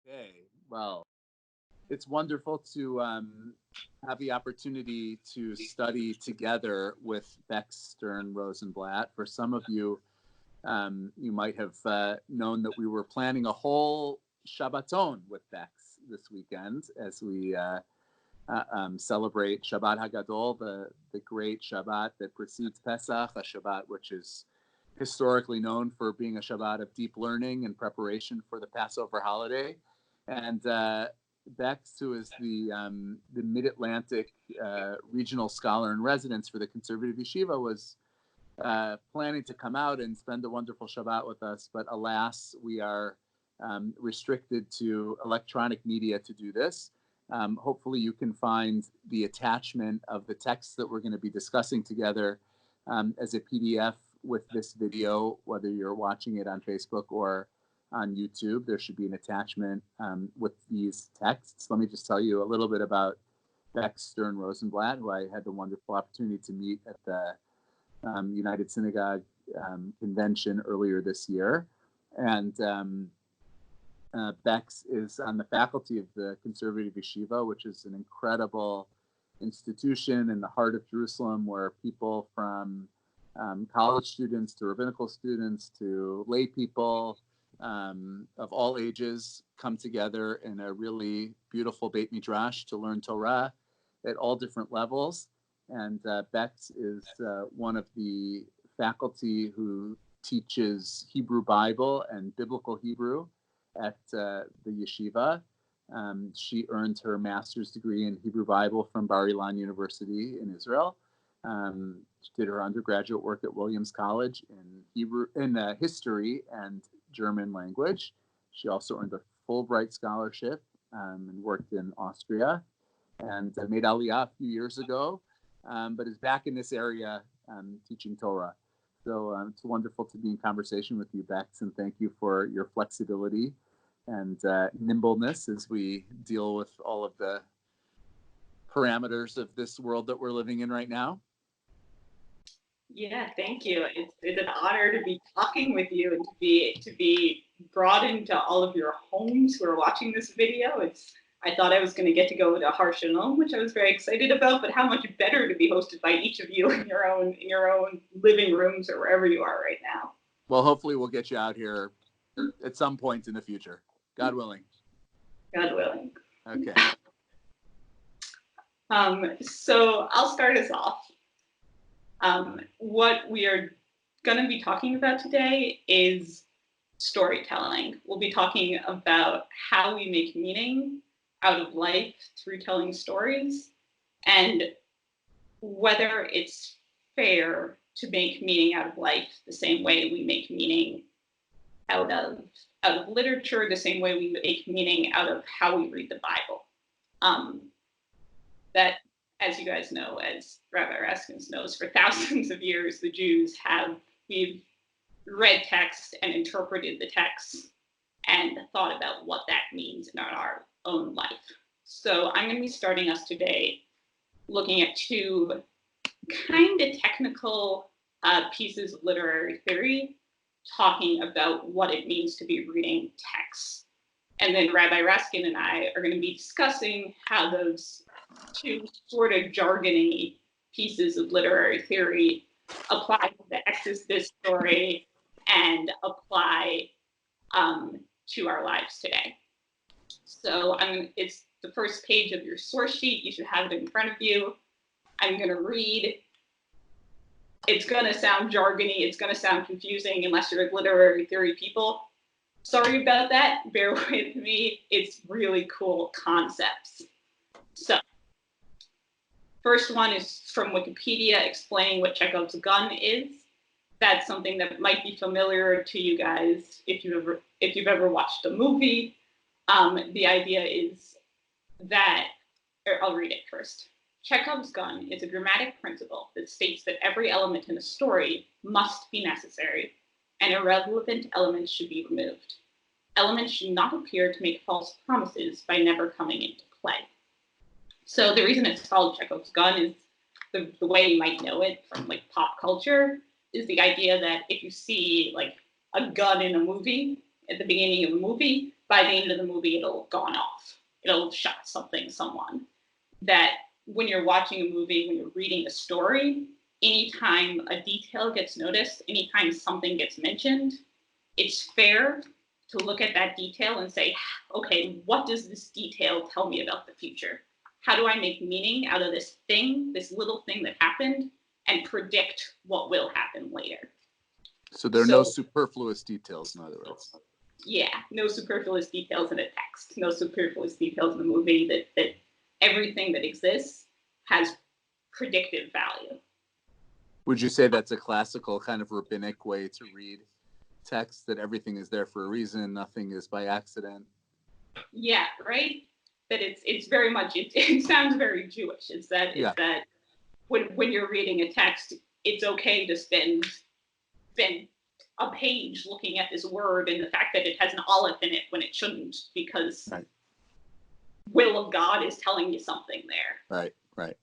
Okay, well, it's wonderful to have the opportunity to study together with Bex Stern Rosenblatt. For some of you, you might have known that we were planning a whole Shabbaton with Bex this weekend as we celebrate Shabbat Hagadol, the great Shabbat that precedes Pesach, a Shabbat which is historically known for being a Shabbat of deep learning and preparation for the Passover holiday. And Bex, who is the Mid-Atlantic regional scholar in residence for the Conservative Yeshiva, was planning to come out and spend a wonderful Shabbat with us. But alas, we are restricted to electronic media to do this. Hopefully you can find the attachment of the text that we're going to be discussing together as a PDF with this video, whether you're watching it on Facebook or on YouTube. There should be an attachment with these texts. Let me just tell you a little bit about Bex Stern Rosenblatt, who I had the wonderful opportunity to meet at the United Synagogue convention earlier this year. And Bex is on the faculty of the Conservative Yeshiva, which is an incredible institution in the heart of Jerusalem where people from college students to rabbinical students to lay people of all ages come together in a really beautiful Beit Midrash to learn Torah at all different levels. And Bex is one of the faculty who teaches Hebrew Bible and Biblical Hebrew at the yeshiva. She earned her master's degree in Hebrew Bible from Bar Ilan University in Israel. She did her undergraduate work at Williams College in history and German language. She also earned a Fulbright scholarship and worked in Austria, and made Aliyah a few years ago, but is back in this area teaching Torah. So it's wonderful to be in conversation with you, Bex, and thank you for your flexibility and nimbleness as we deal with all of the parameters of this world that we're living in right now. Yeah, thank you. It's an honor to be talking with you and to be brought into all of your homes who are watching this video. I thought I was going to get to go to Har Shalom, which I was very excited about, but how much better to be hosted by each of you in your own living rooms or wherever you are right now. Well, hopefully we'll get you out here at some point in the future. God willing. God willing. Okay. So I'll start us off. What we are going to be talking about today is storytelling. We'll be talking about how we make meaning out of life through telling stories, and whether it's fair to make meaning out of life the same way we make meaning out of literature, the same way we make meaning out of how we read the Bible. That, as you guys know, as Rabbi Raskins knows, for thousands of years, we've read text and interpreted the text and thought about what that means in our own life. So I'm going to be starting us today looking at two kind of technical pieces of literary theory, talking about what it means to be reading text. And then Rabbi Raskin and I are going to be discussing how those two sort of jargony pieces of literary theory apply to the Exodus story and apply to our lives today. So it's the first page of your source sheet. You should have it in front of you. I'm going to read. It's going to sound jargony. It's going to sound confusing unless you're literary theory people. Sorry about that. Bear with me. It's really cool concepts. So, first one is from Wikipedia explaining what Chekhov's gun is. That's something that might be familiar to you guys if you've ever watched a movie. The idea is that, or I'll read it first. Chekhov's gun is a dramatic principle that states that every element in a story must be necessary, and irrelevant elements should be removed. Elements should not appear to make false promises by never coming into play. So the reason it's called Chekhov's gun is the way you might know it from like pop culture is the idea that if you see like a gun in a movie at the beginning of a movie, by the end of the movie, it'll have gone off. It'll have shot someone. That when you're watching a movie, when you're reading a story, anytime a detail gets noticed, anytime something gets mentioned, it's fair to look at that detail and say, okay, what does this detail tell me about the future? How do I make meaning out of this thing, this little thing that happened, and predict what will happen later? So there are no superfluous details, in other words. Yeah, no superfluous details in a text, no superfluous details in the movie, that everything that exists has predictive value. Would you say that's a classical kind of rabbinic way to read text, that everything is there for a reason, nothing is by accident? Yeah, right? That it's very much, it sounds very Jewish. It's that when you're reading a text, it's okay to spend a page looking at this word and the fact that it has an aleph in it when it shouldn't, because will of God is telling you something there. Right.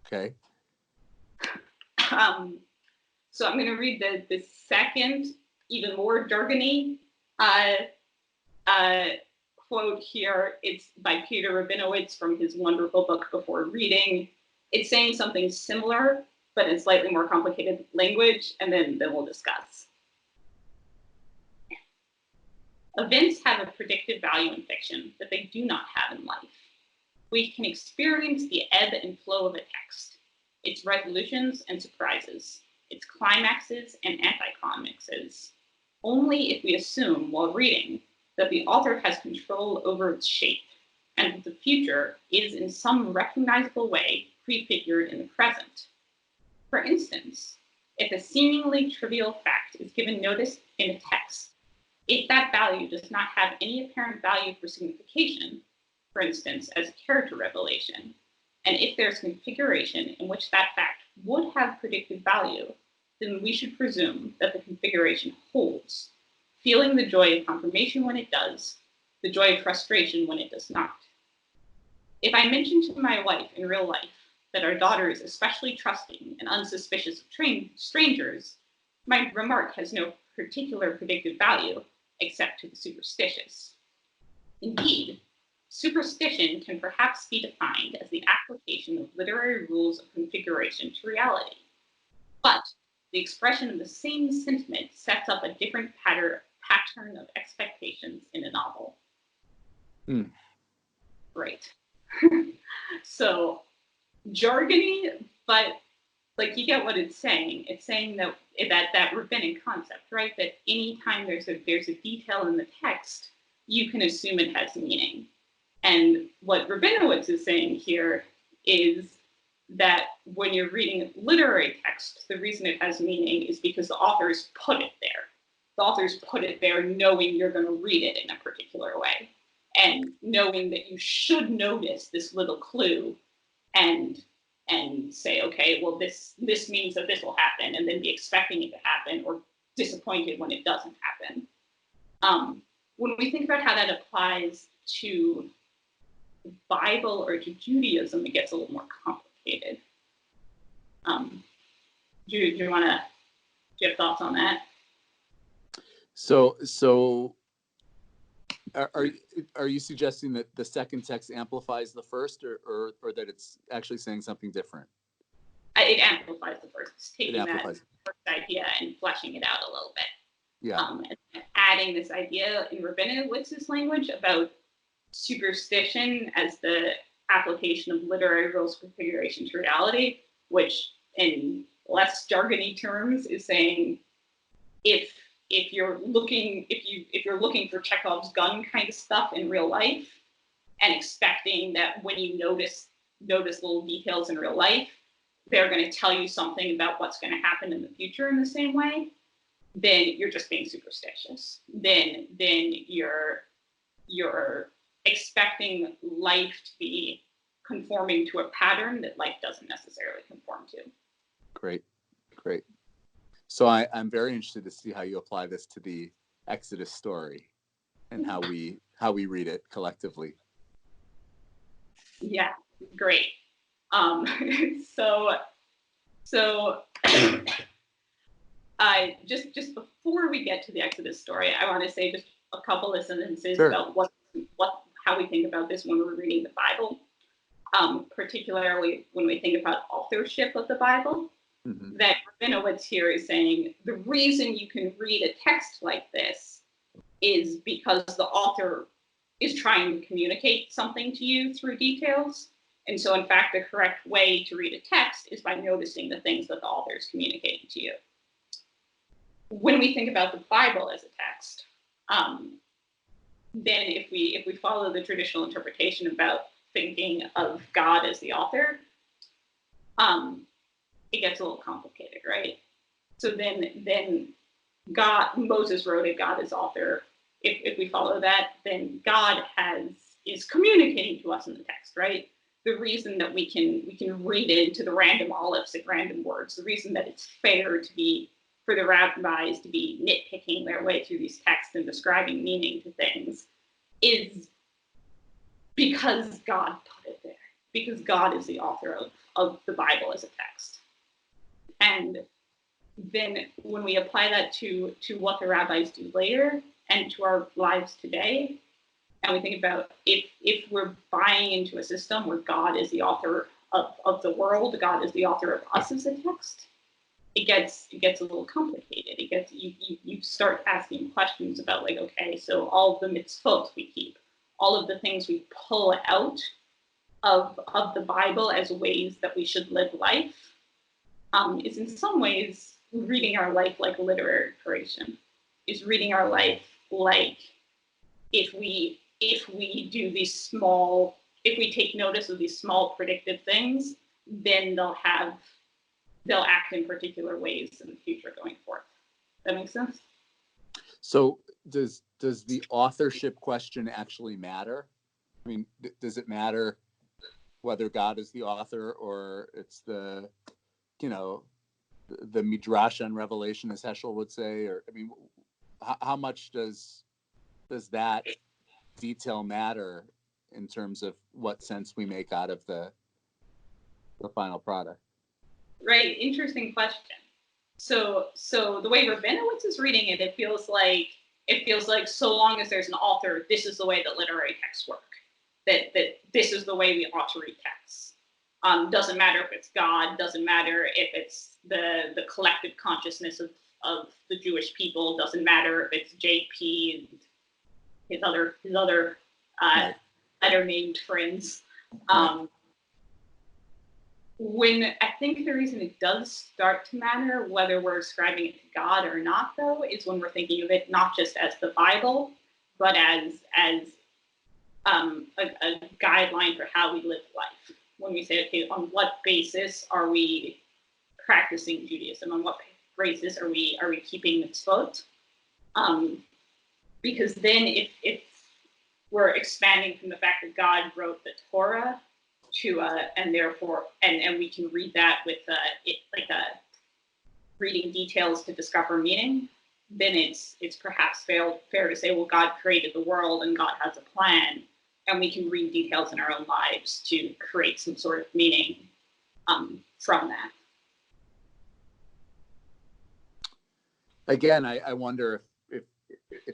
Okay. So I'm going to read the second, even more jargony quote here. It's by Peter Rabinowitz from his wonderful book Before Reading. It's saying something similar, but in slightly more complicated language, and then we'll discuss. Events have a predictive value in fiction that they do not have in life. We can experience the ebb and flow of a text, its resolutions and surprises, its climaxes and anticlimaxes, only if we assume while reading that the author has control over its shape, and that the future is in some recognizable way prefigured in the present. For instance, if a seemingly trivial fact is given notice in a text, if that value does not have any apparent value for signification, for instance, as a character revelation, and if there's configuration in which that fact would have predictive value, then we should presume that the configuration holds, feeling the joy of confirmation when it does, the joy of frustration when it does not. If I mention to my wife in real life that our daughter is especially trusting and unsuspicious of strangers, my remark has no particular predictive value except to the superstitious. Indeed, superstition can perhaps be defined as the application of literary rules of configuration to reality. But the expression of the same sentiment sets up a different pattern of expectations in a novel. Right. So, jargony, but like you get what it's saying. It's saying that rabbinic concept, right? That anytime there's a detail in the text, you can assume it has meaning. And what Rabinowitz is saying here is that when you're reading literary text, the reason it has meaning is because the authors put it there. The authors put it there knowing you're going to read it in a particular way, and knowing that you should notice this little clue and say, okay, well, this means that this will happen, and then be expecting it to happen or disappointed when it doesn't happen. When we think about how that applies to the Bible or to Judaism, it gets a little more complicated. Do you have thoughts on that? So are you suggesting that the second text amplifies the first, or that it's actually saying something different? It amplifies the first. It's taking that first idea and fleshing it out a little bit. Yeah. And adding this idea in Rabinowitz's language about superstition as the application of literary rules of configuration to reality, which in less jargony terms is saying if you're looking for Chekhov's gun kind of stuff in real life and expecting that when you notice little details in real life, they're going to tell you something about what's going to happen in the future in the same way, then you're just being superstitious. Then you're expecting life to be conforming to a pattern that life doesn't necessarily conform to. Great. So I'm very interested to see how you apply this to the Exodus story and how we read it collectively. Yeah, great. So just before we get to the Exodus story, I want to say just a couple of sentences Sure. about how we think about this when we're reading the Bible, particularly when we think about authorship of the Bible. Mm-hmm. That Rabinowitz here is saying the reason you can read a text like this is because the author is trying to communicate something to you through details. And so, in fact, the correct way to read a text is by noticing the things that the author is communicating to you. When we think about the Bible as a text, then if we follow the traditional interpretation about thinking of God as the author, it gets a little complicated, right? So then Moses wrote it, God is author. If we follow that, then God is communicating to us in the text, right? The reason that we can read into the random olives and random words, the reason that it's fair for the rabbis to be nitpicking their way through these texts and describing meaning to things is because God put it there, because God is the author of the Bible as a text. And then when we apply that to what the rabbis do later and to our lives today, and we think about if we're buying into a system where God is the author of the world, God is the author of us as a text, it gets a little complicated. You start asking questions about, like, okay, so all of the mitzvot we keep, all of the things we pull out of the Bible as ways that we should live life, is in some ways reading our life like literary creation, is reading our life like if we take notice of these small predictive things, then they'll act in particular ways in the future going forth. That makes sense? So does the authorship question actually matter? I mean, does it matter whether God is the author or it's the Midrash on Revelation, as Heschel would say? Or, I mean, how much does that detail matter in terms of what sense we make out of the final product? Right. Interesting question. So the way Rabinowitz is reading it, it feels like so long as there's an author, this is the way that literary texts work. That this is the way we ought to read texts. Doesn't matter if it's God, doesn't matter if it's the collective consciousness of the Jewish people, doesn't matter if it's JP and his other Right. better named friends. When I think the reason it does start to matter whether we're ascribing it to God or not, though, is when we're thinking of it not just as the Bible, but as a guideline for how we live life. When we say, okay, on what basis are we practicing Judaism? On what basis are we keeping mitzvot? Because then if we're expanding from the fact that God wrote the Torah to and therefore and we can read that with reading details to discover meaning, then it's perhaps fair to say, well, God created the world and God has a plan, and we can read details in our own lives to create some sort of meaning from that. Again, I wonder if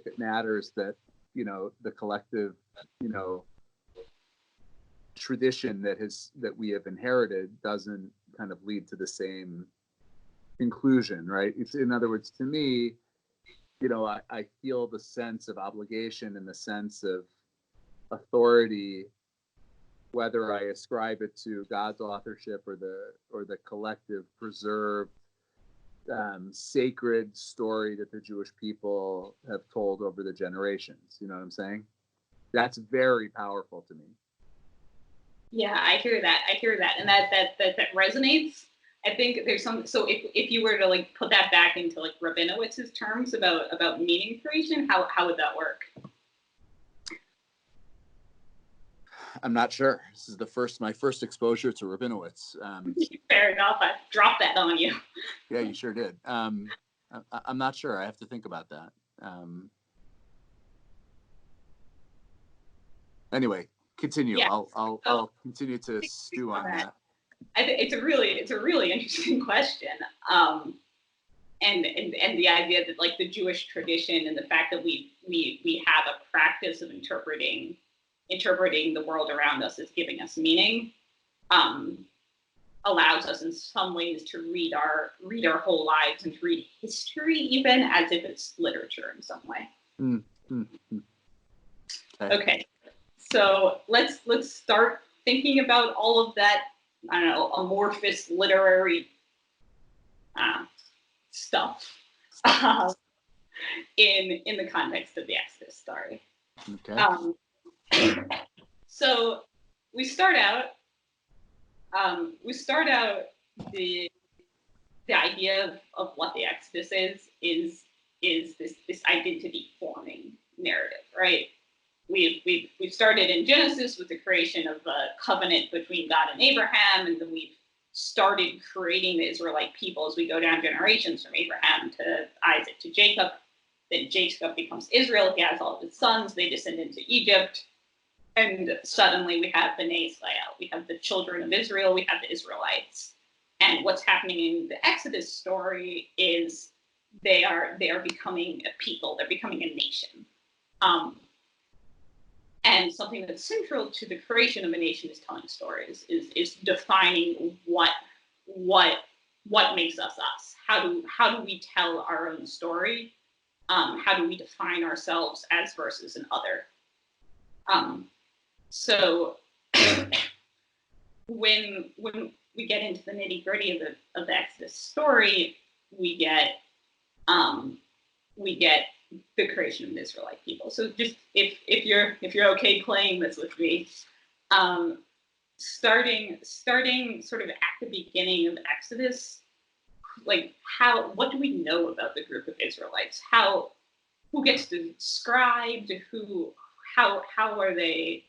it matters that the collective tradition that we have inherited doesn't kind of lead to the same conclusion, right? In other words, to me, I feel the sense of obligation and the sense of authority, whether I ascribe it to God's authorship or the collective preserved sacred story that the Jewish people have told over the generations. You know what I'm saying? That's very powerful to me. Yeah, I hear that, and that resonates. I think there's some. So if you were to like put that back into like Rabinowitz's terms about meaning creation, how would that work? I'm not sure. This is my first exposure to Rabinowitz. Fair enough. I dropped that on you. Yeah, you sure did. I'm not sure. I have to think about that. Anyway, continue. Yeah. I'll continue to stew on that. I think it's a really interesting question. and the idea that like the Jewish tradition and the fact that we have a practice of interpreting the world around us as giving us meaning, allows us in some ways to read our whole lives and to read history even as if it's literature in some way. Okay, so let's start thinking about all of that, I don't know, amorphous literary stuff in the context of the Exodus story. Okay. So we start out the idea of what the Exodus is this identity forming narrative, right? We've started in Genesis with the creation of a covenant between God and Abraham, and then we've started creating the Israelite people as we go down generations from Abraham to Isaac to Jacob. Then Jacob becomes Israel. He has all of his sons. They descend into Egypt. And suddenly we have Bnei Israel. We have the children of Israel. We have the Israelites. And what's happening in the Exodus story is they are becoming a people. They're becoming a nation. And something that's central to the creation of a nation is telling stories, is defining what makes us us. How do we tell our own story? How do we define ourselves as versus an other? So when we get into the nitty gritty of the Exodus story, we get the creation of the Israelite people. So just if you're okay playing this with me, starting sort of at the beginning of Exodus, like what do we know about the group of Israelites? Who gets described? How are they?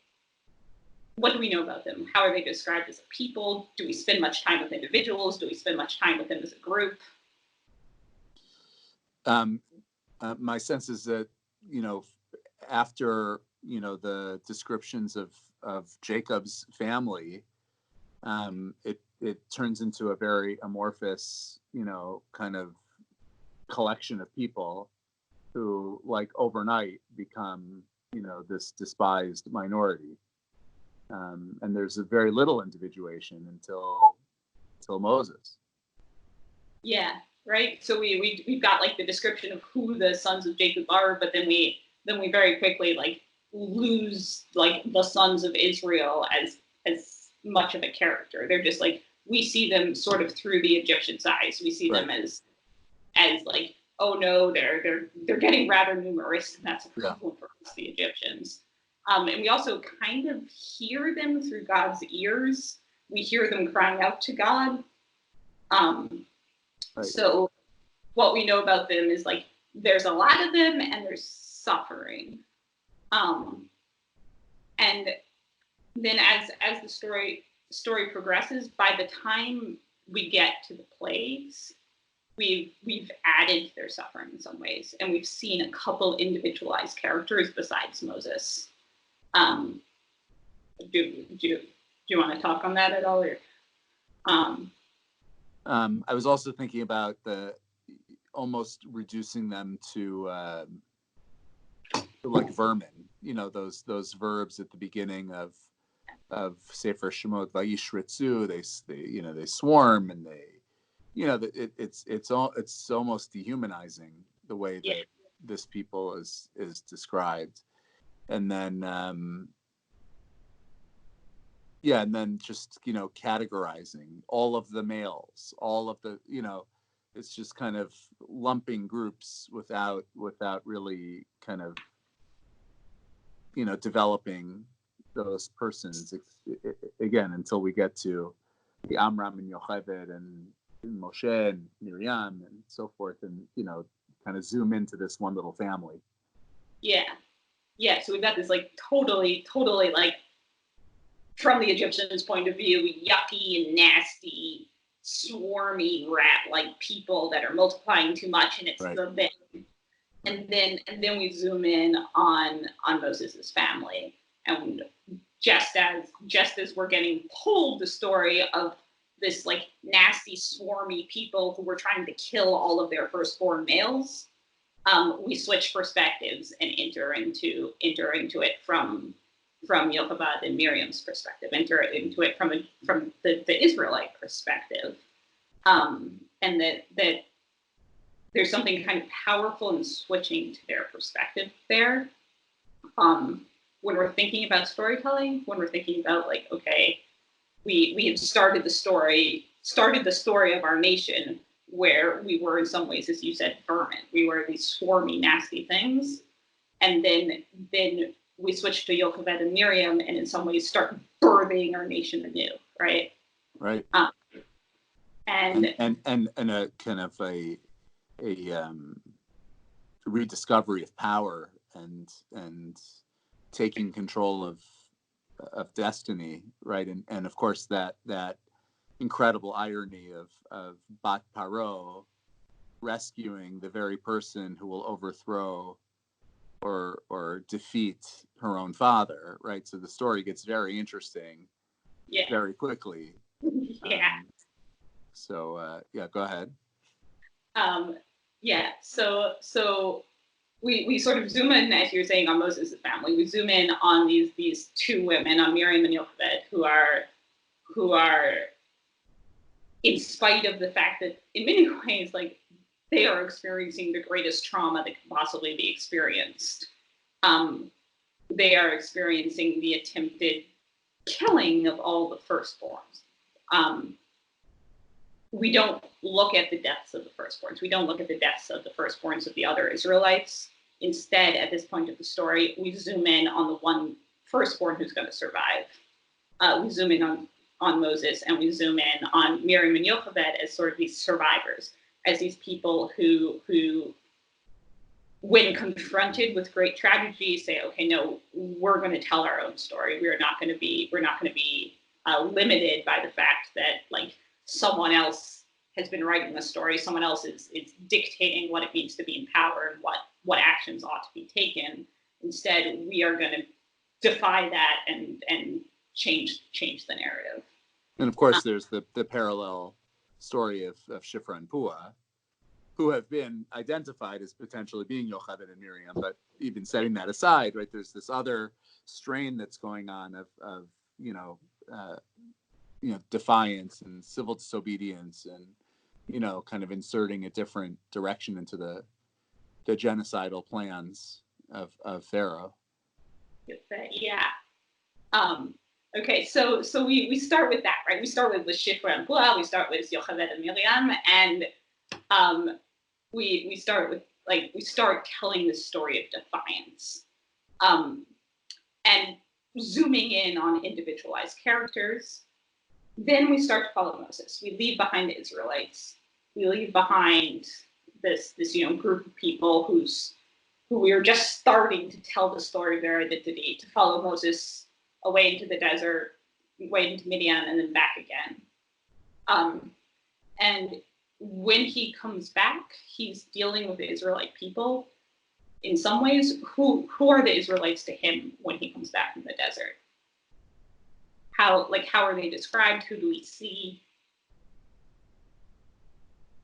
What do we know about them? How are they described as a people? Do we spend much time with individuals? Do we spend much time with them as a group? My sense is that, after, the descriptions of Jacob's family, it turns into a very amorphous, kind of collection of people who, like, overnight become, this despised minority. And there's a very little individuation until Moses. Yeah, right. So we've got like the description of who the sons of Jacob are, but then we very quickly like lose like the sons of Israel as much of a character. They're just like, we see them sort of through the Egyptians' eyes. We see them as like, oh no, they're getting rather numerous, and that's a problem for us, the Egyptians. And we also kind of hear them through God's ears. We hear them crying out to God. So what we know about them is like there's a lot of them and there's suffering. And then as the story progresses, by the time we get to the plagues, we've added to their suffering in some ways, and we've seen a couple individualized characters besides Moses. Do you want to talk on that at all? Or, I was also thinking about almost reducing them to like vermin. Those verbs at the beginning of Sefer Shemot, Vayishritzu, they swarm, and it's almost dehumanizing the way that this people is described. And then and then just categorizing all of the males, all of the it's just kind of lumping groups without really kind of developing those persons again until we get to the Amram and Yocheved and Moshe and Miriam and so forth, and kind of zoom into this one little family. So we've got this like totally like, from the Egyptians' point of view, yucky and nasty, swarmy rat-like people that are multiplying too much, and it's the bin. And then we zoom in on Moses' family, and just as we're getting told the story of this like nasty, swarmy people who were trying to kill all of their firstborn males. We switch perspectives and enter into it from Yocheved and Miriam's perspective, enter into it from the Israelite perspective, and that there's something kind of powerful in switching to their perspective there. When we're thinking about storytelling, when we're thinking about like, okay, we have started the story of our nation where we were in some ways, as you said, vermin. We were these swarmy, nasty things. And then we switch to Yocheved and Miriam and in some ways start birthing our nation anew, right? Right. And a kind of a rediscovery of power and taking control of destiny, right? And of course that incredible irony of Bat Paro rescuing the very person who will overthrow or defeat her own father, right? So the story gets very interesting very quickly. Yeah. Go ahead. So we sort of zoom in, as you're saying, on Moses' family. We zoom in on these two women, on Miriam and Yocheved, who are, in spite of the fact that in many ways, like, they are experiencing the greatest trauma that could possibly be experienced. They are experiencing the attempted killing of all the firstborns. We don't look at the deaths of the firstborns. We don't look at the deaths of the firstborns of the other Israelites. Instead, at this point of the story, we zoom in on the one firstborn who's going to survive. We zoom in on Moses, and we zoom in on Miriam and Yocheved as sort of these survivors, as these people who when confronted with great tragedy, say, okay, no, we're going to tell our own story. We're not going to be limited by the fact that like someone else has been writing the story. Someone else is dictating what it means to be in power and what actions ought to be taken. Instead, we are going to defy that and change the narrative. And of course, there's the parallel story of Shifra and Pua, who have been identified as potentially being Yocheved and Miriam. But even setting that aside, right, there's this other strain that's going on of defiance and civil disobedience, and kind of inserting a different direction into the genocidal plans of Pharaoh. Yeah. Okay, so we start with that, right? We start with Shifra and Pua. We start with Yocheved and Miriam, and we start telling the story of defiance, and zooming in on individualized characters. Then we start to follow Moses. We leave behind the Israelites. We leave behind this group of people who we are just starting to tell the story of their identity, to follow Moses away into the desert, away into Midian, and then back again. And when he comes back, he's dealing with the Israelite people. In some ways, who are the Israelites to him when he comes back from the desert? How are they described? Who do we see?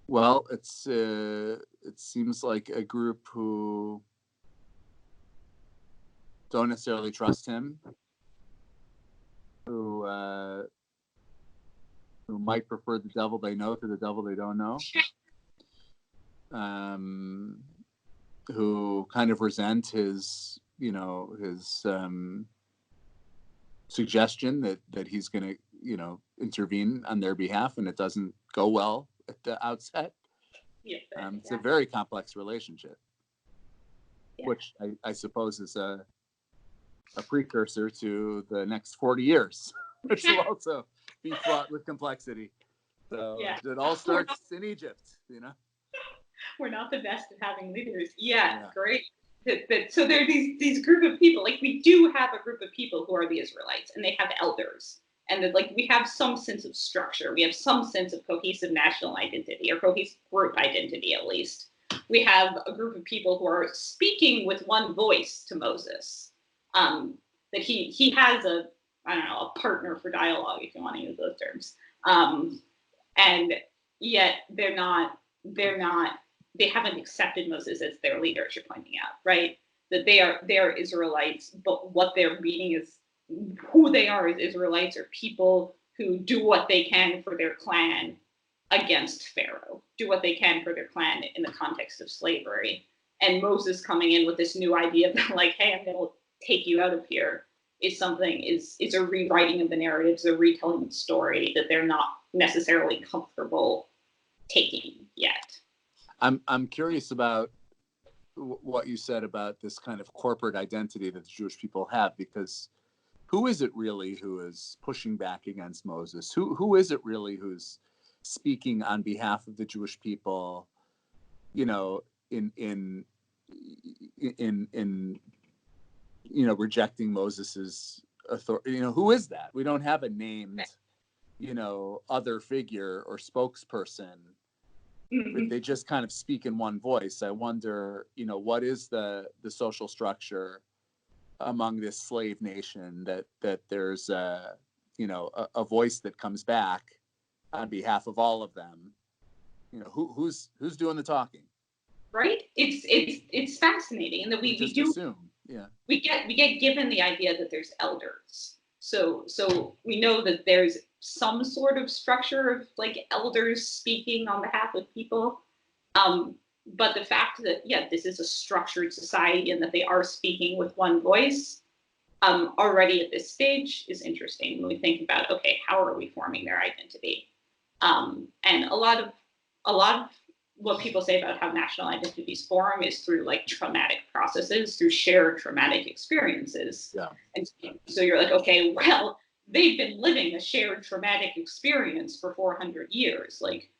Well, it seems like a group who don't necessarily trust him, who might prefer the devil they know to the devil they don't know, who kind of resent his suggestion that he's going to intervene on their behalf, and it doesn't go well at the outset. It's a very complex relationship, which I suppose is a precursor to the next 40 years, which will also be fraught with complexity. So it all starts in Egypt, We're not the best at having leaders. Great. So there are these group of people. Like, we do have a group of people who are the Israelites, and they have elders, and we have some sense of structure. We have some sense of cohesive national identity, or cohesive group identity, at least. We have a group of people who are speaking with one voice to Moses. That he has a partner for dialogue, if you want to use those terms. and yet they haven't accepted Moses as their leader, as you're pointing out, right? That they are Israelites, but what they're meaning is who they are as Israelites are people who do what they can for their clan against Pharaoh, do what they can for their clan in the context of slavery. And Moses coming in with this new idea that like, hey, I'm going to take you out of here is a rewriting of the narrative, it's a retelling of the story that they're not necessarily comfortable taking yet. I'm curious about what you said about this kind of corporate identity that the Jewish people have, because who is it really who is pushing back against Moses? Who is it really who's speaking on behalf of the Jewish people? You know, in rejecting Moses's authority. Who is that? We don't have a named, other figure or spokesperson. Mm-hmm. They just kind of speak in one voice. I wonder, what is the social structure among this slave nation that there's a voice that comes back on behalf of all of them. Who's doing the talking? Right? It's fascinating, and that we just do assume. Yeah. We get given the idea that there's elders. So we know that there's some sort of structure of like elders speaking on behalf of people. But the fact that, this is a structured society and that they are speaking with one voice already at this stage is interesting when we think about, okay, how are we forming their identity? And a lot of what people say about how national identities form is through like traumatic processes, through shared traumatic experiences. Yeah. And so you're like, okay, well, they've been living a shared traumatic experience for 400 years. Like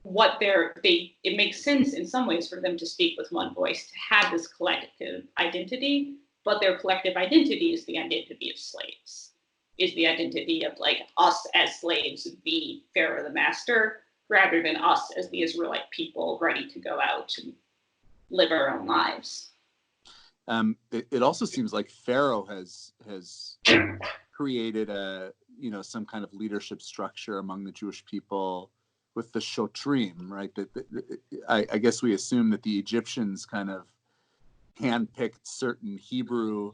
it makes sense in some ways for them to speak with one voice, to have this collective identity, but their collective identity is the identity of slaves, is the identity of like us as slaves, the Pharaoh, the master, rather than us as the Israelite people ready to go out and live our own lives. It also seems like Pharaoh has created some kind of leadership structure among the Jewish people with the Shotrim, right? I guess we assume that the Egyptians kind of handpicked certain Hebrew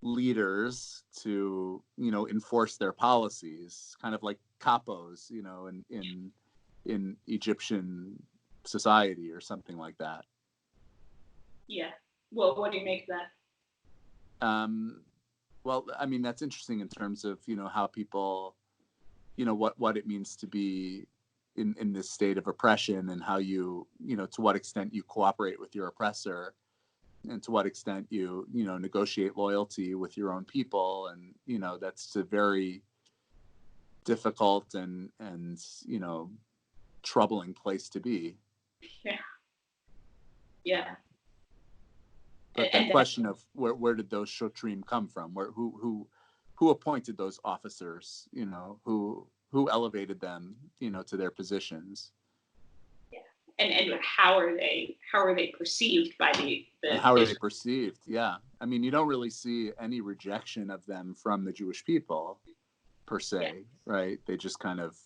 leaders to enforce their policies, kind of like capos, in Egyptian society or something like that. Yeah. Well, what do you make of that? Well, I mean, that's interesting in terms of, how people, what it means to be in this state of oppression, and how you, to what extent you cooperate with your oppressor, and to what extent you, negotiate loyalty with your own people. And, that's a very difficult and troubling place to be. Yeah. Yeah. But that question of where did those Shotrim come from? Who appointed those officers? Who elevated them? To their positions. Yeah. And how are they perceived by the and how are they perceived? Yeah. I mean, you don't really see any rejection of them from the Jewish people per se, right? They just kind of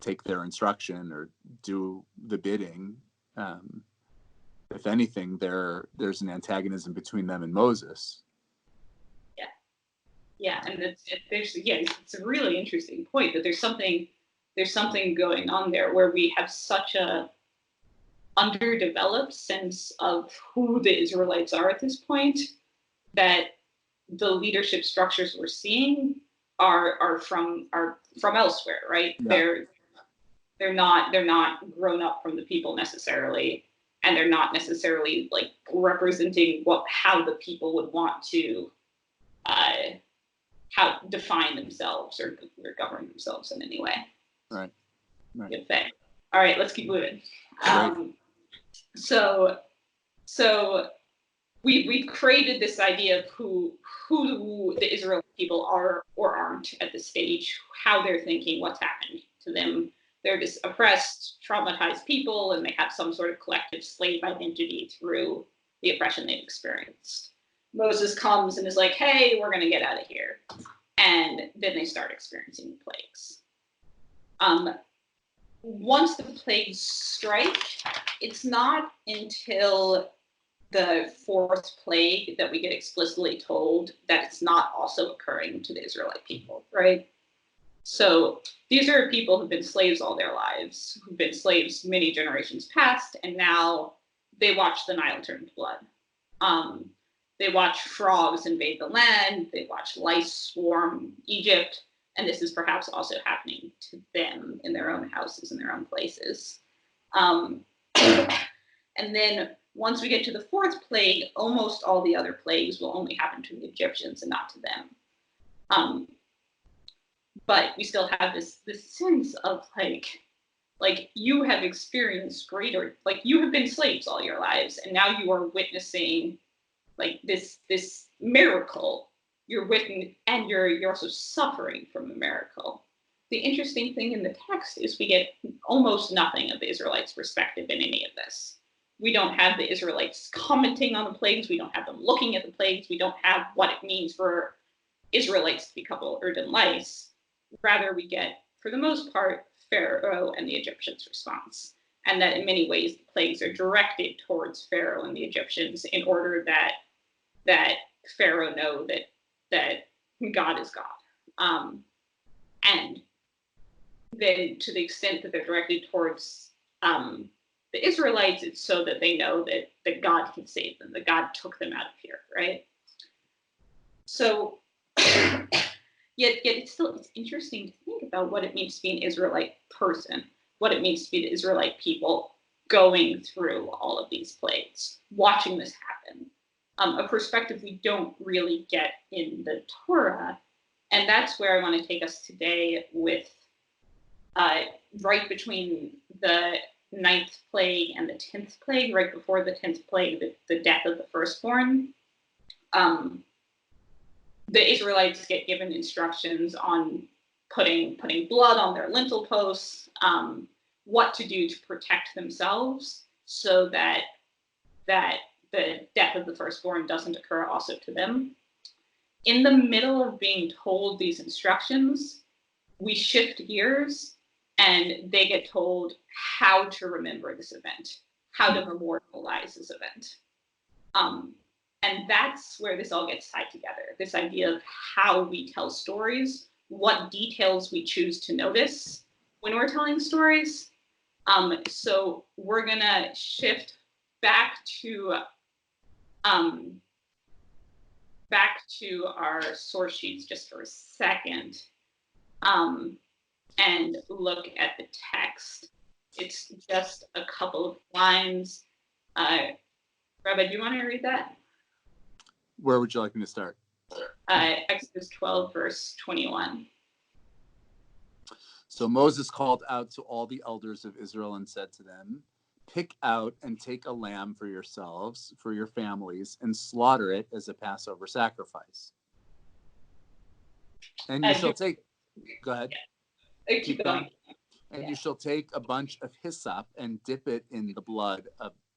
take their instruction or do the bidding. If anything, there's an antagonism between them and Moses. Yeah, and it's a really interesting point that there's something going on there where we have such a underdeveloped sense of who the Israelites are at this point, that the leadership structures we're seeing are from elsewhere, right? Yeah. They're not grown up from the people necessarily, and they're not necessarily like representing how the people would want to how define themselves or govern themselves in any way. Right. Good thing. All right, let's keep moving. So we've created this idea of who the Israeli people are or aren't at this stage, how they're thinking, what's happened to them. They're this oppressed, traumatized people, and they have some sort of collective slave identity through the oppression they've experienced. Moses comes and is like, hey, we're going to get out of here. And then they start experiencing the plagues. once the plagues strike, it's not until the fourth plague that we get explicitly told that it's not also occurring to the Israelite people, right? So these are people who've been slaves all their lives, who've been slaves many generations past, and now they watch the Nile turn to blood. They watch frogs invade the land, they watch lice swarm Egypt, and this is perhaps also happening to them in their own houses, in their own places. And then once we get to the fourth plague, almost all the other plagues will only happen to the Egyptians and not to them. But we still have this sense of like you have experienced greater, like you have been slaves all your lives, and now you are witnessing like this miracle. You're witnessing, and you're also suffering from a miracle. The interesting thing in the text is we get almost nothing of the Israelites' perspective in any of this. We don't have the Israelites commenting on the plagues. We don't have them looking at the plagues. We don't have what it means for Israelites to be covered in lice. Rather, we get, for the most part, Pharaoh and the Egyptians' response. And that in many ways, the plagues are directed towards Pharaoh and the Egyptians in order that Pharaoh know that God is God. And then to the extent that they're directed towards the Israelites, it's so that they know that God can save them, that God took them out of here, right? So yet it's interesting to think about what it means to be an Israelite person, what it means to be the Israelite people going through all of these plagues, watching this happen. A perspective we don't really get in the Torah. And that's where I want to take us today with right between the 9th plague and the 10th plague, right before the 10th plague, the death of the firstborn. The Israelites get given instructions on putting blood on their lintel posts, what to do to protect themselves so that the death of the firstborn doesn't occur also to them. In the middle of being told these instructions, we shift gears and they get told how to remember this event, how to memorialize this event. And that's where this all gets tied together, this idea of how we tell stories, what details we choose to notice when we're telling stories. So we're going to shift back to our source sheets just for a second and look at the text. It's just a couple of lines. Rabbi, do you want to read that? Where would you like me to start? Exodus 12, verse 21. So Moses called out to all the elders of Israel and said to them, "Pick out and take a lamb for yourselves, for your families, and slaughter it as a Passover sacrifice. And you shall take..." Go ahead. Keep going. And you shall take a bunch of hyssop and dip it in the blood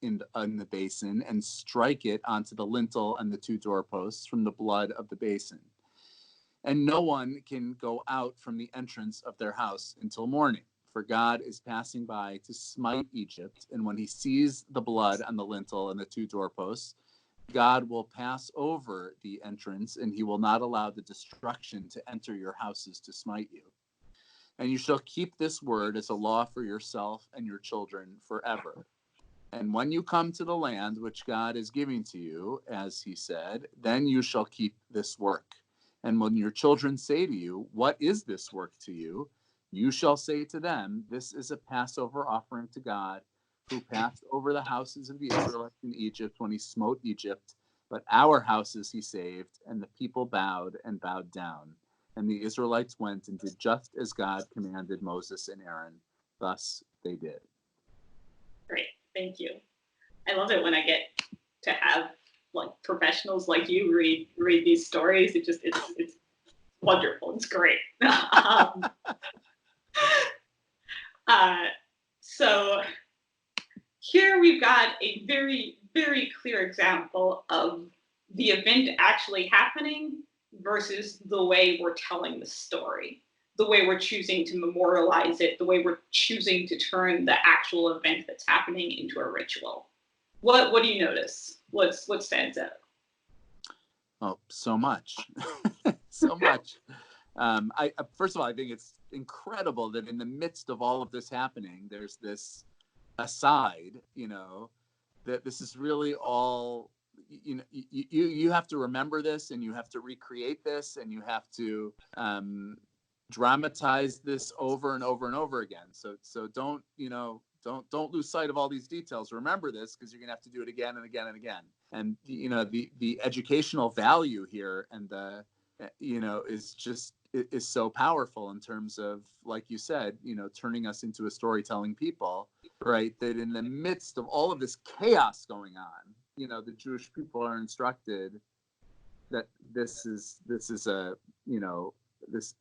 in the basin and strike it onto the lintel and the 2 doorposts from the blood of the basin. And no one can go out from the entrance of their house until morning, for God is passing by to smite Egypt. And when he sees the blood on the lintel and the 2 doorposts, God will pass over the entrance, and he will not allow the destruction to enter your houses to smite you. And you shall keep this word as a law for yourself and your children forever. And when you come to the land which God is giving to you, as he said, then you shall keep this work. And when your children say to you, "What is this work to you?" you shall say to them, "This is a Passover offering to God, who passed over the houses of the Israelites in Egypt when he smote Egypt. But our houses he saved." And the people bowed down. And the Israelites went and did just as God commanded Moses and Aaron. Thus they did. Great, thank you. I love it when I get to have like professionals like you read these stories. It's wonderful. It's great. So here we've got a very, very clear example of the event actually happening versus the way we're telling the story. the way we're choosing to memorialize it, the way we're choosing to turn the actual event that's happening into a ritual. What do you notice? What stands out? Oh, so much. So much. I first of all, I think it's incredible that in the midst of all of this happening, there's this aside, that this is really all, you have to remember this, and you have to recreate this, and you have to dramatize this over and over and over again. So don't lose sight of all these details. Remember this, because you're gonna have to do it again and again and again. And the educational value here, and the is so powerful in terms of, like you said, turning us into a storytelling people, right? That in the midst of all of this chaos going on, the Jewish people are instructed that this is a this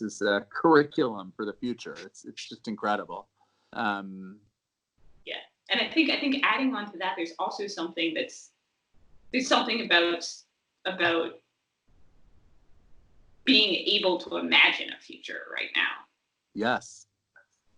is a curriculum for the future. It's just incredible. Yeah, and I think adding on to that, there's also something about being able to imagine a future right now. Yes.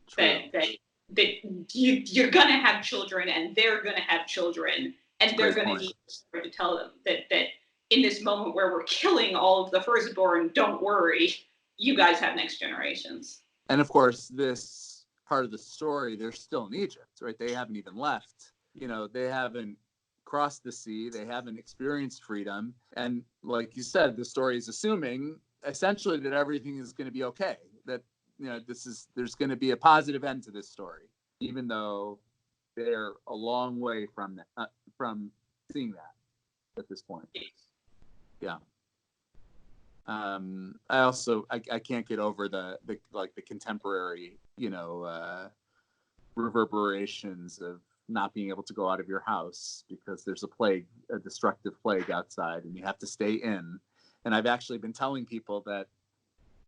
True. That you're gonna have children, and they're gonna have children, and they're gonna need to tell them that in this moment where we're killing all of the firstborn, don't worry, you guys have next generations. And of course, this part of the story, they're still in Egypt, right? They haven't even left. They haven't crossed the sea. They haven't experienced freedom. And like you said, the story is assuming essentially that everything is going to be okay. That there's going to be a positive end to this story, even though they're a long way from that, from seeing that at this point. Yeah. I also I can't get over the contemporary reverberations of not being able to go out of your house because there's a destructive plague outside, and you have to stay in. And I've actually been telling people that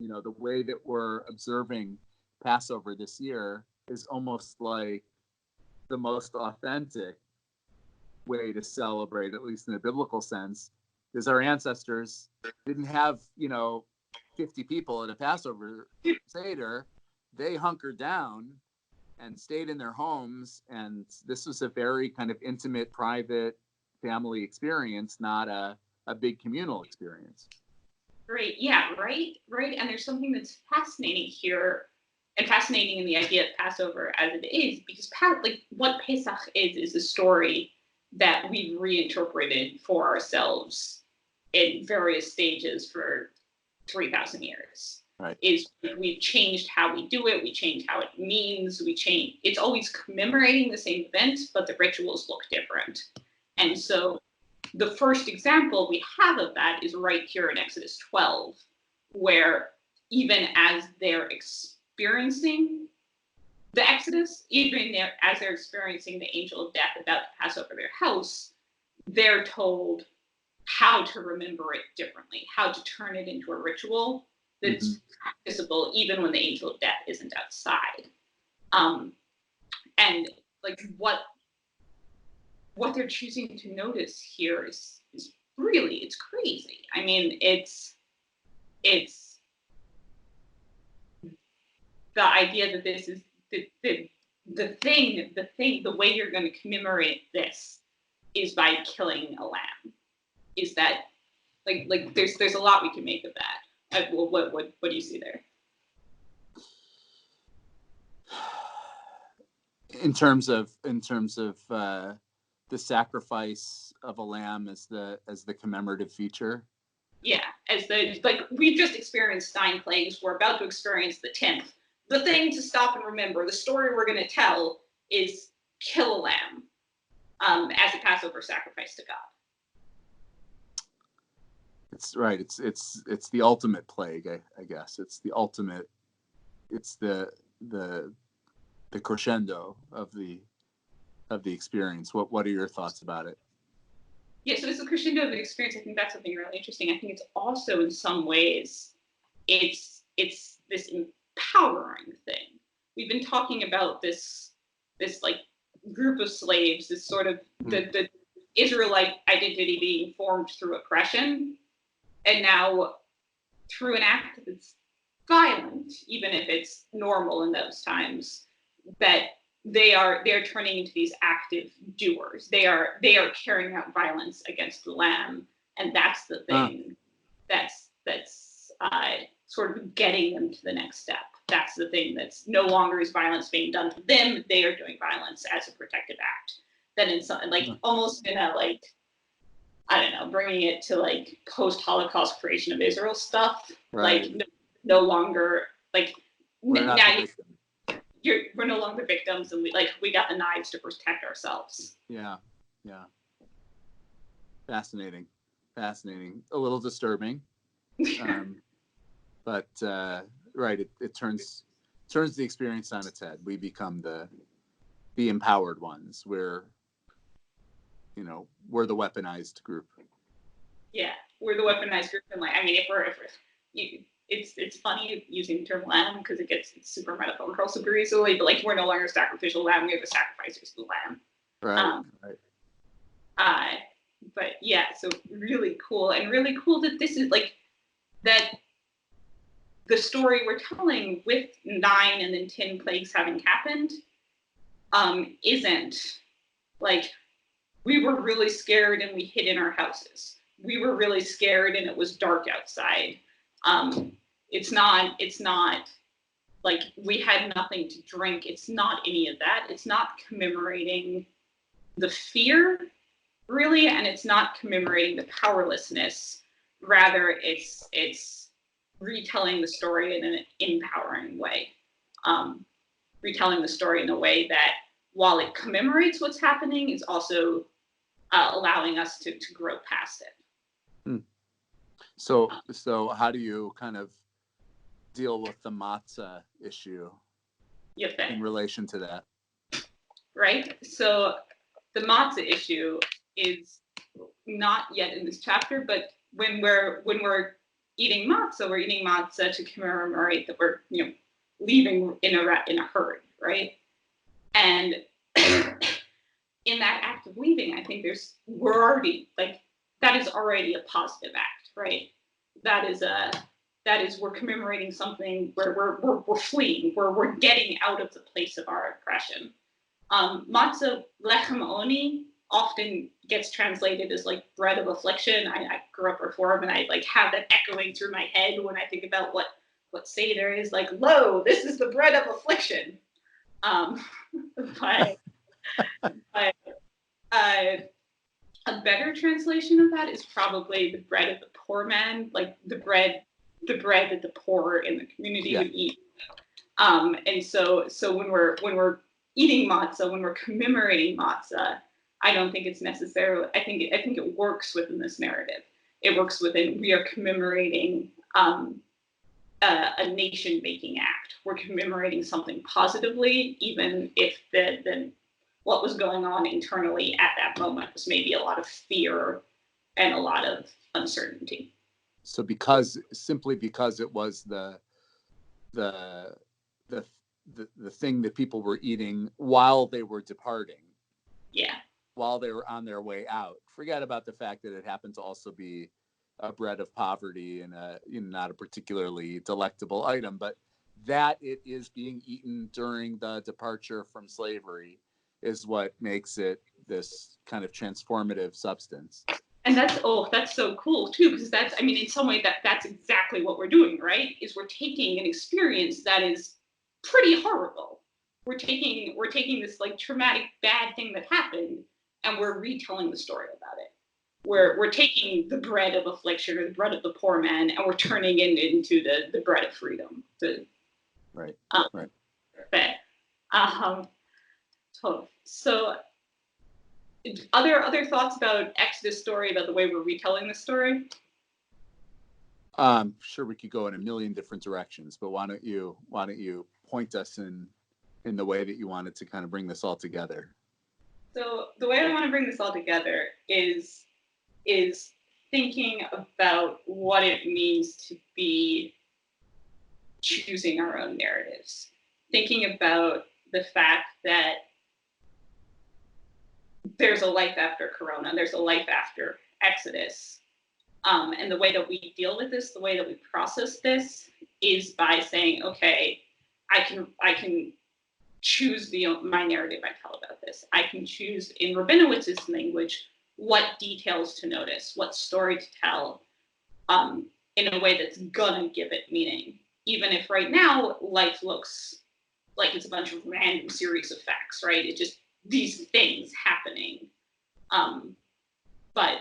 the way that we're observing Passover this year is almost like the most authentic way to celebrate, at least in a biblical sense, because our ancestors didn't have 50 people at a Passover Seder. They hunkered down and stayed in their homes, and this was a very kind of intimate, private family experience, not a big communal experience. Right. Yeah. Right. And there's something that's fascinating here, and fascinating in the idea of Passover as it is, because what Pesach is a story that we've reinterpreted for ourselves in various stages for 3,000 years. Right. We've changed how we do it. We changed how it means. It's always commemorating the same event, but the rituals look different. And so the first example we have of that is right here in Exodus 12, where even as they're experiencing the Exodus, even as they're experiencing the angel of death about to pass over their house, they're told how to remember it differently, how to turn it into a ritual that's practicable even when the angel of death isn't outside. And what they're choosing to notice here is really, it's crazy. I mean, it's the idea that this is the way you're going to commemorate this is by killing a lamb. Is that there's a lot we can make of that. What do you see there? In terms of the sacrifice of a lamb as the commemorative feature. Yeah, we've just experienced 9 plagues. We're about to experience the 10th. The thing to stop and remember, the story we're going to tell is kill a lamb as a Passover sacrifice to God. It's right. It's the ultimate plague, I guess. It's the ultimate. It's the crescendo of the experience. What are your thoughts about it? Yeah, so it's the crescendo of the experience. I think that's something really interesting. I think it's also in some ways, it's this empowering thing. We've been talking about this group of slaves, this sort of the Israelite identity being formed through oppression, and now through an act that's violent, even if it's normal in those times, that they're turning into these active doers. They are carrying out violence against the lamb, and that's the thing that's sort of getting them to the next step. That's the thing that's no longer is violence being done to them. They are doing violence as a protective act. Then in some, like almost in a, like, I don't know, bringing it to like post-Holocaust creation of Israel stuff. Right. Like no longer, like we're no longer victims, and we got the knives to protect ourselves. Yeah. Fascinating. A little disturbing. But right, it turns the experience on its head. We become the empowered ones. We're the weaponized group. Yeah, we're the weaponized group, and like, I mean, it's funny using the term lamb because it gets super medical and curl super easily, but like, we're no longer sacrificial lamb, we're the sacrificers of the lamb. Right. But yeah, so really cool that this is like that. The story we're telling with 9 and then 10 plagues having happened isn't like we were really scared and we hid in our houses. We were really scared and it was dark outside. It's not like we had nothing to drink. It's not any of that. It's not commemorating the fear, really, and it's not commemorating the powerlessness. Rather, it's retelling the story in an empowering way. Retelling the story in a way that, while it commemorates what's happening, is also allowing us to grow past it. So how do you kind of deal with the matzah issue in relation to that? Right. So the matzah issue is not yet in this chapter, but when we're eating matzah, we're eating matzah to commemorate that we're leaving in a hurry, right? And in that act of leaving, I think we're already like, that is already a positive act, right? That is we're commemorating something where we're fleeing, where we're getting out of the place of our oppression. Matzah, lechem oni, often gets translated as like bread of affliction. I grew up Reform, and I like have that echoing through my head when I think about what Seder is. Like, lo, this is the bread of affliction. But a better translation of that is probably the bread of the poor man, like the bread that the poor in the community would eat. And so when we're eating matzah, when we're commemorating matzah, I don't think it's necessarily. I think it works within this narrative. It works within, we are commemorating a nation-making act. We're commemorating something positively, even if the what was going on internally at that moment was maybe a lot of fear and a lot of uncertainty. So simply because it was the thing that people were eating while they were departing. Yeah. While they were on their way out. Forget about the fact that it happened to also be a bread of poverty and not a particularly delectable item, but that it is being eaten during the departure from slavery is what makes it this kind of transformative substance. And that's so cool too, because in some way that's exactly what we're doing, right? Is we're taking an experience that is pretty horrible. We're taking this like traumatic bad thing that happened, and we're retelling the story about it. We're taking the bread of affliction or the bread of the poor man, and we're turning it into the bread of freedom. Right. So other thoughts about Exodus story, about the way we're retelling the story? Sure, we could go in a million different directions, but why don't you point us in the way that you wanted to kind of bring this all together? So the way I want to bring this all together is thinking about what it means to be choosing our own narratives. Thinking about the fact that there's a life after Corona, there's a life after Exodus. And the way that we deal with this, the way that we process this, is by saying, okay, I can choose my narrative I tell about this. I can choose, in Rabinowitz's language, what details to notice, what story to tell, in a way that's gonna give it meaning. Even if right now life looks like it's a bunch of random series of facts, right? It's just these things happening. But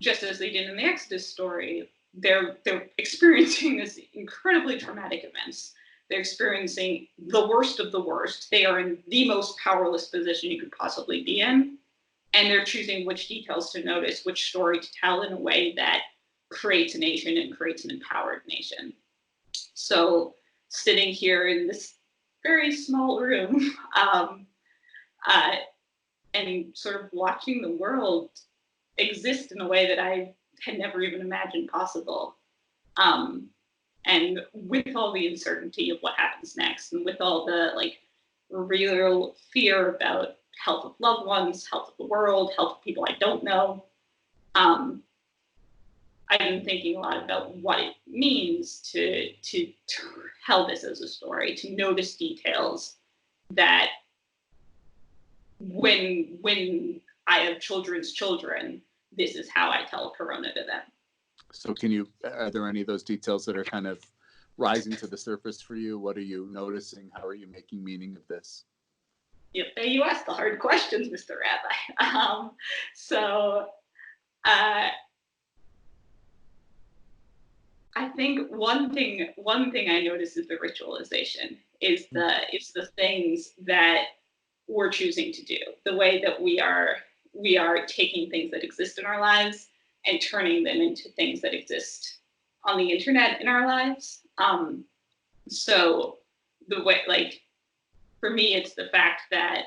just as they did in the Exodus story, they're experiencing this incredibly traumatic events. They're experiencing the worst of the worst. They are in the most powerless position you could possibly be in. And they're choosing which details to notice, which story to tell in a way that creates a nation and creates an empowered nation. So sitting here in this very small room and sort of watching the world exist in a way that I had never even imagined possible. And with all the uncertainty of what happens next, and with all the real fear about health of loved ones, health of the world, health of people I don't know, I've been thinking a lot about what it means to tell this as a story, to notice details that when I have children's children, this is how I tell Corona to them. So are there any of those details that are kind of rising to the surface for you? What are you noticing? How are you making meaning of this? Yep, you asked the hard questions, Mr. Rabbi. I think one thing I notice is the ritualization, is the things that we're choosing to do, the way that we are taking things that exist in our lives and turning them into things that exist on the internet in our lives. So the way, for me, it's the fact that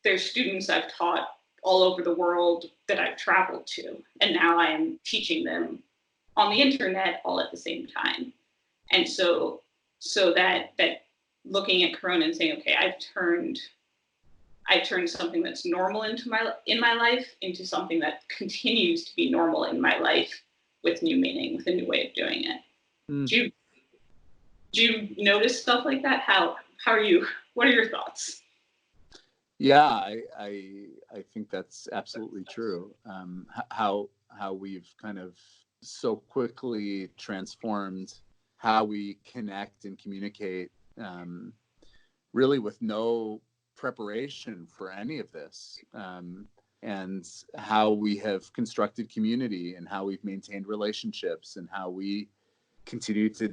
there's students I've taught all over the world that I've traveled to, and now I am teaching them on the internet all at the same time. And so that looking at Corona and saying, okay, I've turned something that's normal in my life into something that continues to be normal in my life, with new meaning, with a new way of doing it. Do you notice stuff like that? How are you? What are your thoughts? Yeah, I think that's absolutely true. How we've kind of so quickly transformed how we connect and communicate, really with no preparation for any of this, and how we have constructed community and how we've maintained relationships and how we continue to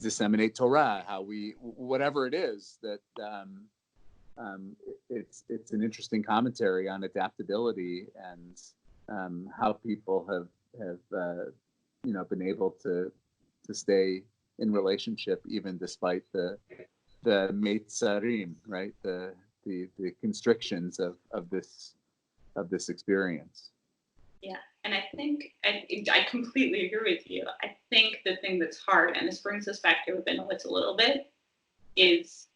disseminate Torah, how we, whatever it is that, it's an interesting commentary on adaptability and how people have been able to stay in relationship even despite the meitzarim, right? The constrictions of this experience. Yeah, and I think I completely agree with you. I think the thing that's hard, and this brings us back to Rabinowitz a little bit, is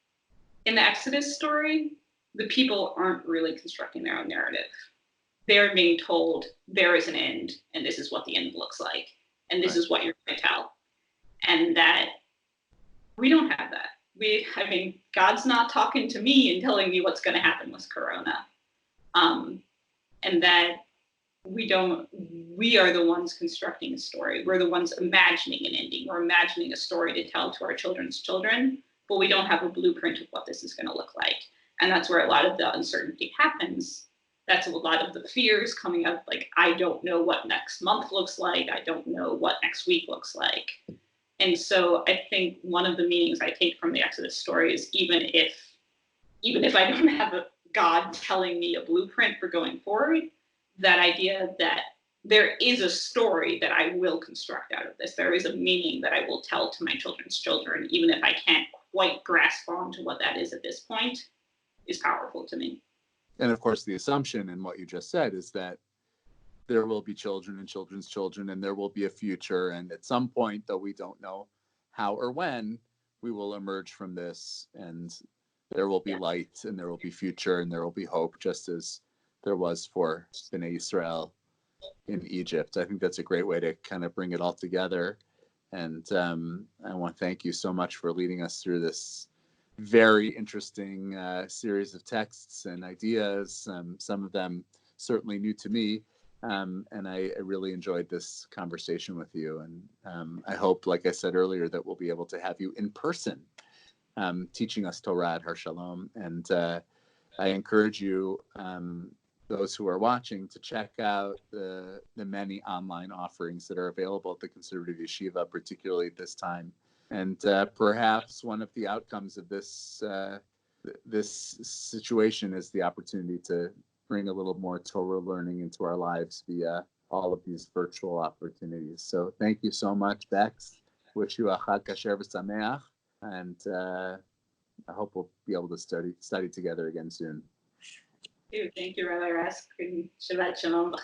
in the Exodus story, the people aren't really constructing their own narrative. They're being told there is an end, and this is what the end looks like, and this is what you're going to tell. And that we don't have that. God's not talking to me and telling me what's going to happen with Corona. And that we are the ones constructing a story. We're the ones imagining an ending. We're imagining a story to tell to our children's children, but we don't have a blueprint of what this is going to look like. And that's where a lot of the uncertainty happens. That's a lot of the fears coming up, I don't know what next month looks like. I don't know what next week looks like. And so I think one of the meanings I take from the Exodus story is even if I don't have a God telling me a blueprint for going forward, that idea that there is a story that I will construct out of this. There is a meaning that I will tell to my children's children, even if I can't quite grasp onto what that is at this point, is powerful to me. And of course, the assumption in what you just said is that there will be children and children's children, and there will be a future. And at some point, though we don't know how or when, we will emerge from this, and there will be light, and there will be future, and there will be hope, just as there was for Bnei Israel in Egypt. I think that's a great way to kind of bring it all together. And I want to thank you so much for leading us through this very interesting series of texts and ideas. Some of them certainly new to me. And I really enjoyed this conversation with you. And I hope, like I said earlier, that we'll be able to have you in person teaching us Torah at Har Shalom. And I encourage you, those who are watching, to check out the many online offerings that are available at the Conservative Yeshiva, particularly at this time. And perhaps one of the outcomes of this this situation is the opportunity to bring a little more Torah learning into our lives via all of these virtual opportunities. So thank you so much, Bex. Wish you a Chag Kasher V'Sameach, and I hope we'll be able to study together again soon. Thank you, Rabbi Rask, and Shabbat Shalom.